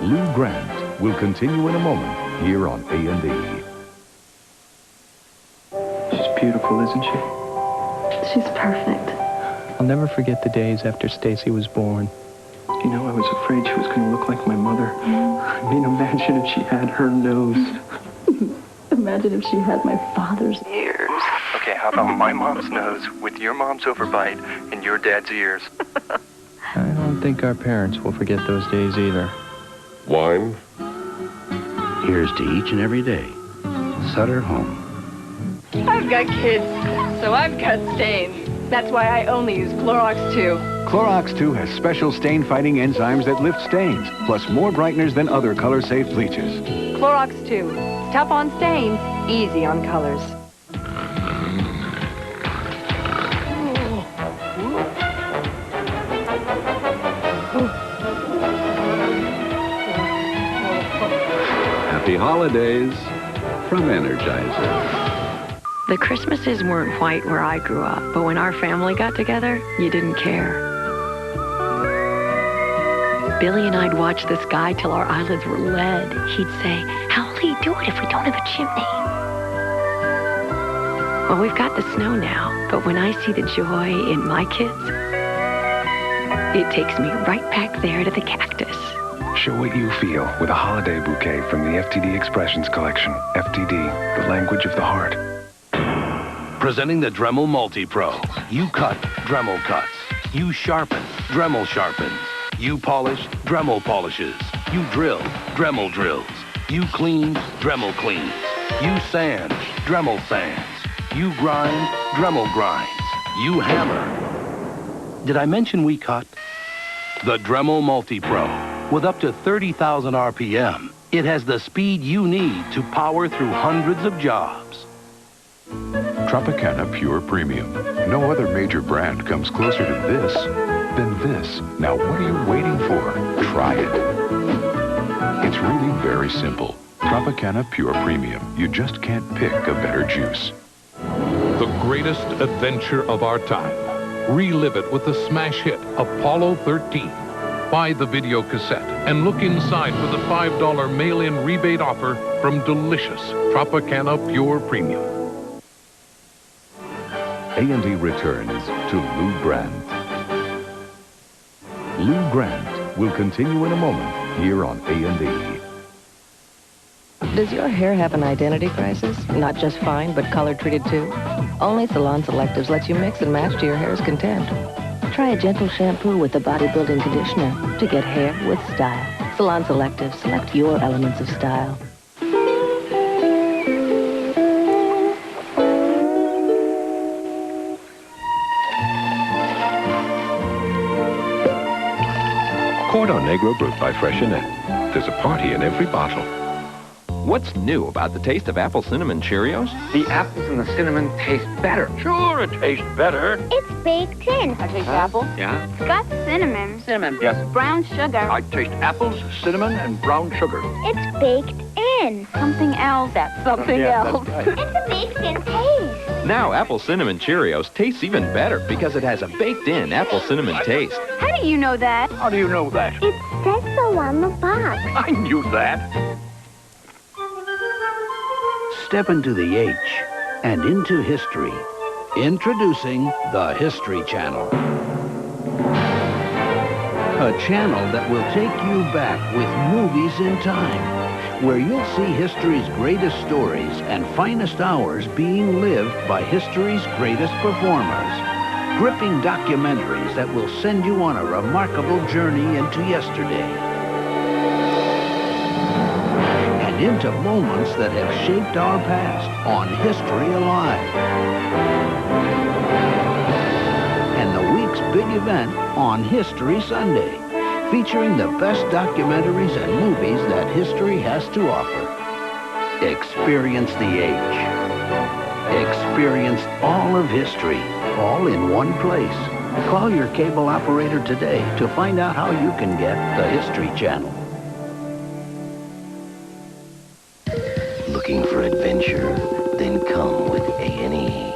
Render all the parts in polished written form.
Lou Grant will continue in a moment here on A&E. She's beautiful, isn't she? She's perfect. I'll never forget the days after Stacy was born. You know, I was afraid she was going to look like my mother. I mean, imagine if she had her nose. Imagine if she had my father's ears. Okay, how about my mom's nose with your mom's overbite and your dad's ears? I don't think our parents will forget those days either. Wine? Here's to each and every day. Sutter Home. I've got kids, so I've got stains. That's why I only use Clorox 2. Clorox 2 has special stain-fighting enzymes that lift stains, plus more brighteners than other color-safe bleaches. Clorox 2. Tough on stains, easy on colors. Happy holidays from Energizer. The Christmases weren't white where I grew up, but when our family got together, you didn't care. Billy and I'd watch the sky till our eyelids were lead. He'd say, "How will he do it if we don't have a chimney?" Well, we've got the snow now, but when I see the joy in my kids, it takes me right back there to the cactus. Show what you feel with a holiday bouquet from the FTD Expressions Collection. FTD, the language of the heart. Presenting the Dremel MultiPro. You cut, Dremel cuts. You sharpen, Dremel sharpens. You polish, Dremel polishes. You drill, Dremel drills. You clean, Dremel cleans. You sand, Dremel sands. You grind, Dremel grinds. You hammer. Did I mention we cut? The Dremel MultiPro. With up to 30,000 RPM, it has the speed you need to power through hundreds of jobs. Tropicana Pure Premium. No other major brand comes closer to this than this. Now, what are you waiting for? Try it. It's really very simple. Tropicana Pure Premium. You just can't pick a better juice. The greatest adventure of our time. Relive it with the smash hit Apollo 13. Buy the video cassette and look inside for the $5 mail-in rebate offer from delicious Tropicana Pure Premium. A&E returns to Lou Grant. Lou Grant will continue in a moment here on A&E. Does your hair have an identity crisis? Not just fine, but color-treated too? Only Salon Selectives lets you mix and match to your hair's content. Try a gentle shampoo with a bodybuilding conditioner to get hair with style. Salon Selectives. Select your elements of style. Cordon Negro Brut by Freixenet. There's a party in every bottle. What's new about the taste of apple cinnamon Cheerios? The apples and the cinnamon taste better. Sure, it tastes better. It's baked in. I taste apple. Yeah? It's got cinnamon. Cinnamon. Yes. Brown sugar. I taste apples, cinnamon, and brown sugar. It's baked in. Something else. That's something else. That's right. It's a baked-in taste. Now apple cinnamon Cheerios tastes even better because it has a baked-in apple cinnamon taste. How do you know that? How do you know that? It says so on the box. I knew that. Step into the H and into history. Introducing the History Channel. A channel that will take you back with movies in time, where you'll see history's greatest stories and finest hours being lived by history's greatest performers. Gripping documentaries that will send you on a remarkable journey into yesterday. Into moments that have shaped our past on History Alive. And the week's big event on History Sunday, featuring the best documentaries and movies that history has to offer. Experience the age. Experience all of history, all in one place. Call your cable operator today to find out how you can get the History Channel. Looking for adventure? Then come with A&E.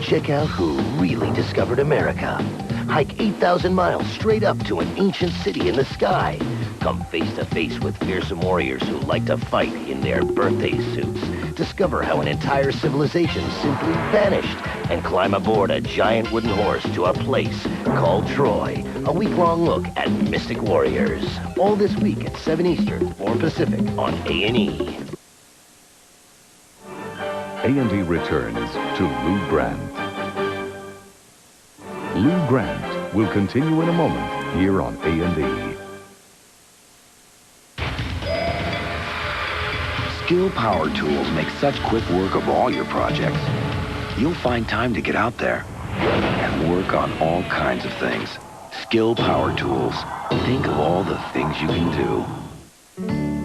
Check out who really discovered America. Hike 8,000 miles straight up to an ancient city in the sky. Come face to face with fearsome warriors who like to fight in their birthday suits. Discover how an entire civilization simply vanished and climb aboard a giant wooden horse to a place called Troy. A week-long look at mystic warriors. All this week at 7 Eastern, 4 Pacific on A&E. A&E returns to Lou Grant. Lou Grant will continue in a moment here on A&E. Skil power tools make such quick work of all your projects. You'll find time to get out there and work on all kinds of things. Skil power tools. Think of all the things you can do.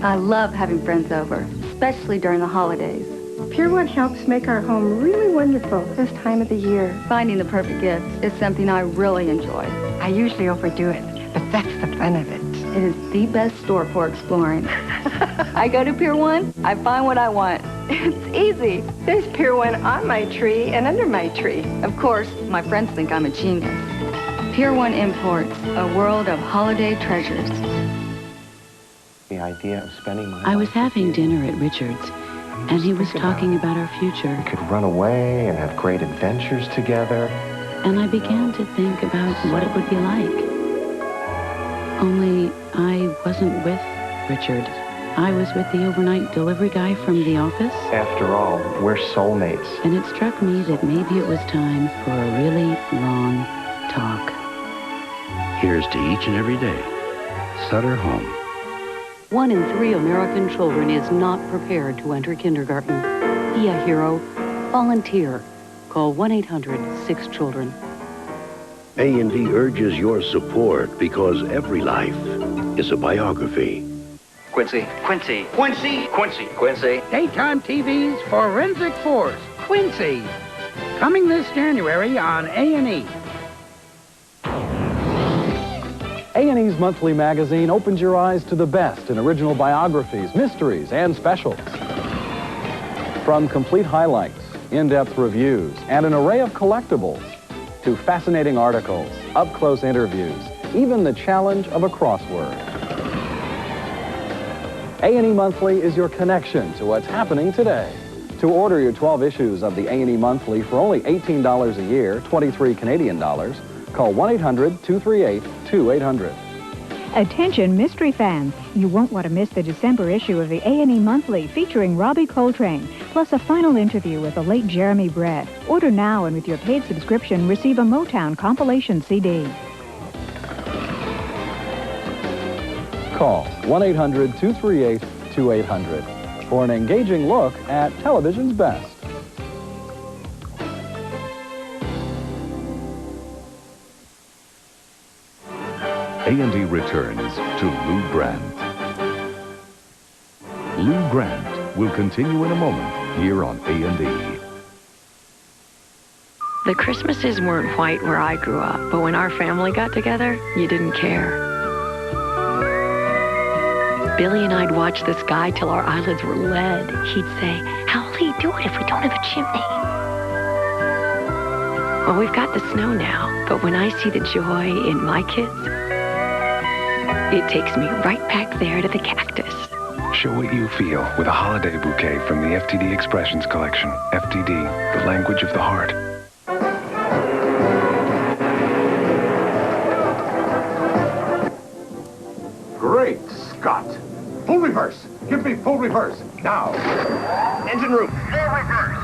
I love having friends over, especially during the holidays. Pier 1 helps make our home really wonderful this time of the year. Finding the perfect gifts is something I really enjoy. I usually overdo it, but that's the fun of it. It is the best store for exploring. I go to Pier 1, I find what I want. It's easy. There's Pier 1 on my tree and under my tree. Of course, my friends think I'm a genius. Pier 1 Imports, a world of holiday treasures. The idea of spending my I was having dinner at Richard's, and he was talking about our future. We could run away and have great adventures together. And I began to think about what it would be like. Only I wasn't with Richard. I was with the overnight delivery guy from the office. After all, we're soulmates. And it struck me that maybe it was time for a really long talk. Here's to each and every day. Sutter Home. 1 in 3 American children is not prepared to enter kindergarten. Be a hero. Volunteer. Call 1-800-6-CHILDREN. A&E urges your support because every life is a biography. Quincy. Quincy. Quincy. Quincy. Quincy. Daytime TV's Forensic Force. Quincy. Coming this January on A&E. A&E's Monthly Magazine opens your eyes to the best in original biographies, mysteries, and specials. From complete highlights, in-depth reviews, and an array of collectibles, to fascinating articles, up-close interviews, even the challenge of a crossword. A&E Monthly is your connection to what's happening today. To order your 12 issues of the A&E Monthly for only $18 a year, 23 Canadian dollars, call 1-800-238-2800. Attention mystery fans, you won't want to miss the December issue of the A&E Monthly featuring Robbie Coltrane, plus a final interview with the late Jeremy Brett. Order now and with your paid subscription, receive a Motown compilation CD. Call 1-800-238-2800 for an engaging look at television's best. A&E returns to Lou Grant. Lou Grant will continue in a moment here on A&E. The Christmases weren't white where I grew up, but when our family got together, you didn't care. Billy and I'd watch the sky till our eyelids were lead. He'd say, "How will he do it if we don't have a chimney?" Well, we've got the snow now, but when I see the joy in my kids, it takes me right back there to the cactus. Show what you feel with a holiday bouquet from the FTD Expressions Collection. FTD, the language of the heart. Great Scott! Full reverse! Give me full reverse, now! Engine room, full reverse!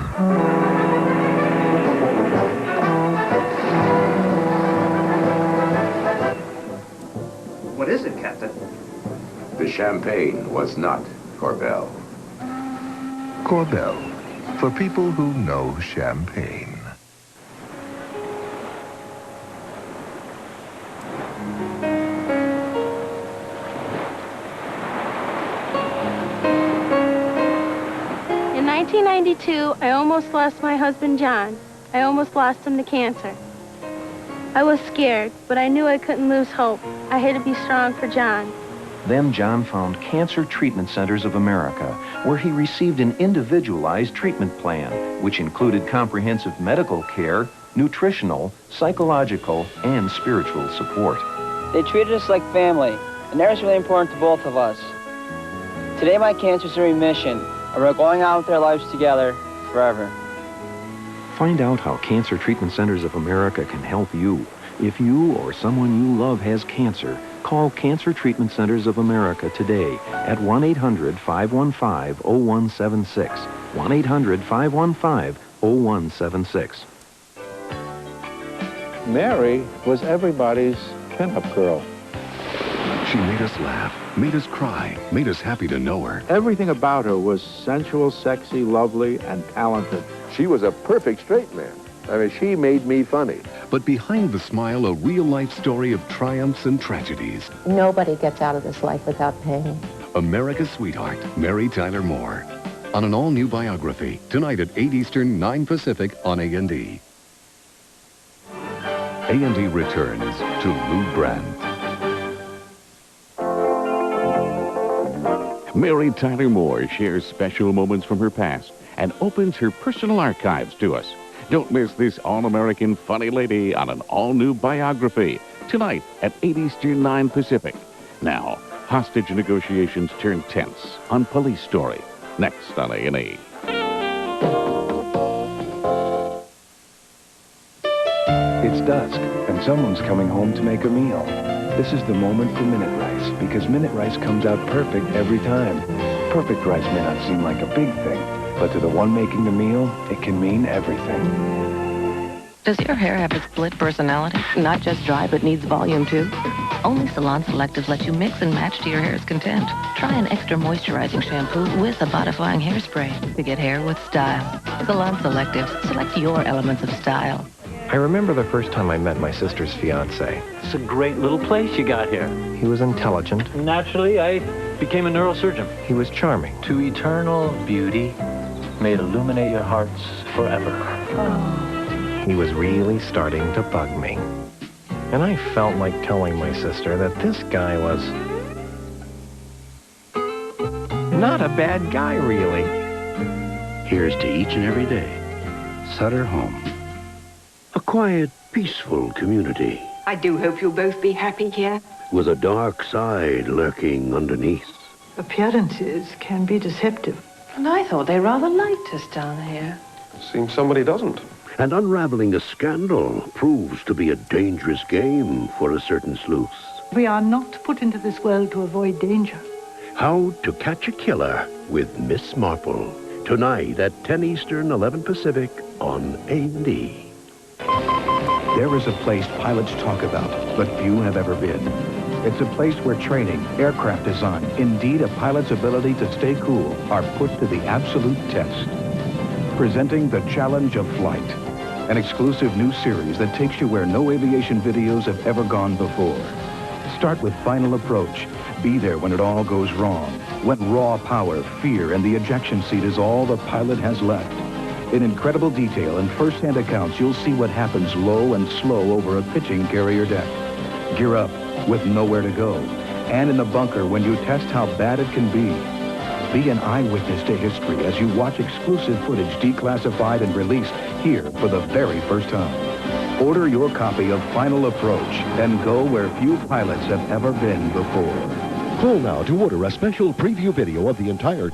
What is it, Captain? The champagne was not Korbel. Korbel, for people who know champagne. In 1992, I almost lost my husband, John. I almost lost him to cancer. I was scared, but I knew I couldn't lose hope. I had to be strong for John. Then John found Cancer Treatment Centers of America, where he received an individualized treatment plan, which included comprehensive medical care, nutritional, psychological, and spiritual support. They treated us like family. and that was really important to both of us. Today my cancer's in remission, and we're going on with our lives together forever. Find out how Cancer Treatment Centers of America can help you. If you or someone you love has cancer, call Cancer Treatment Centers of America today at 1-800-515-0176. 1-800-515-0176. Mary was everybody's pinup girl. She made us laugh, made us cry, made us happy to know her. Everything about her was sensual, sexy, lovely, and talented. She was a perfect straight man. I mean, she made me funny. But behind the smile, a real-life story of triumphs and tragedies. Nobody gets out of this life without pain. America's sweetheart, Mary Tyler Moore. On an all-new biography, tonight at 8 Eastern, 9 Pacific on A&E. A&E returns to Lou Brandt. Mary Tyler Moore shares special moments from her past and opens her personal archives to us. Don't miss this all-American funny lady on an all-new biography, tonight at 8 Eastern, 9 Pacific. Now, hostage negotiations turn tense on Police Story, next on A&E. It's dusk, and someone's coming home to make a meal. This is the moment for Minute Rice, because Minute Rice comes out perfect every time. Perfect rice may not seem like a big thing, but to the one making the meal, it can mean everything. Does your hair have a split personality? Not just dry, but needs volume, too? Only Salon Selectives let you mix and match to your hair's content. Try an extra moisturizing shampoo with a bodifying hairspray to get hair with style. Salon Selectives. Select your elements of style. I remember the first time I met my sister's fiancé. It's a great little place you got here. He was intelligent. Naturally, I became a neurosurgeon. He was charming. To eternal beauty, may it illuminate your hearts forever. He was really starting to bug me. And I felt like telling my sister that this guy was not a bad guy, really. Here's to each and every day. Sutter Home. A quiet, peaceful community I do hope you'll both be happy here. with a dark side lurking underneath. Appearances can be deceptive. And I thought they rather liked us down here. Seems somebody doesn't. And unraveling a scandal proves to be a dangerous game for a certain sleuth. We are not put into this world to avoid danger. How to Catch a Killer with Miss Marple. Tonight at 10 Eastern, 11 Pacific on A&E. There is a place pilots talk about, but few have ever been. It's a place where training, aircraft design, indeed a pilot's ability to stay cool, are put to the absolute test. Presenting The Challenge of Flight, an exclusive new series that takes you where no aviation videos have ever gone before. Start with Final Approach. Be there when it all goes wrong, when raw power, fear, and the ejection seat is all the pilot has left. In incredible detail and first-hand accounts, you'll see what happens low and slow over a pitching carrier deck. Gear up with nowhere to go. And in the bunker when you test how bad it can be. Be an eyewitness to history as you watch exclusive footage declassified and released here for the very first time. Order your copy of Final Approach and go where few pilots have ever been before. Call now to order a special preview video of the entire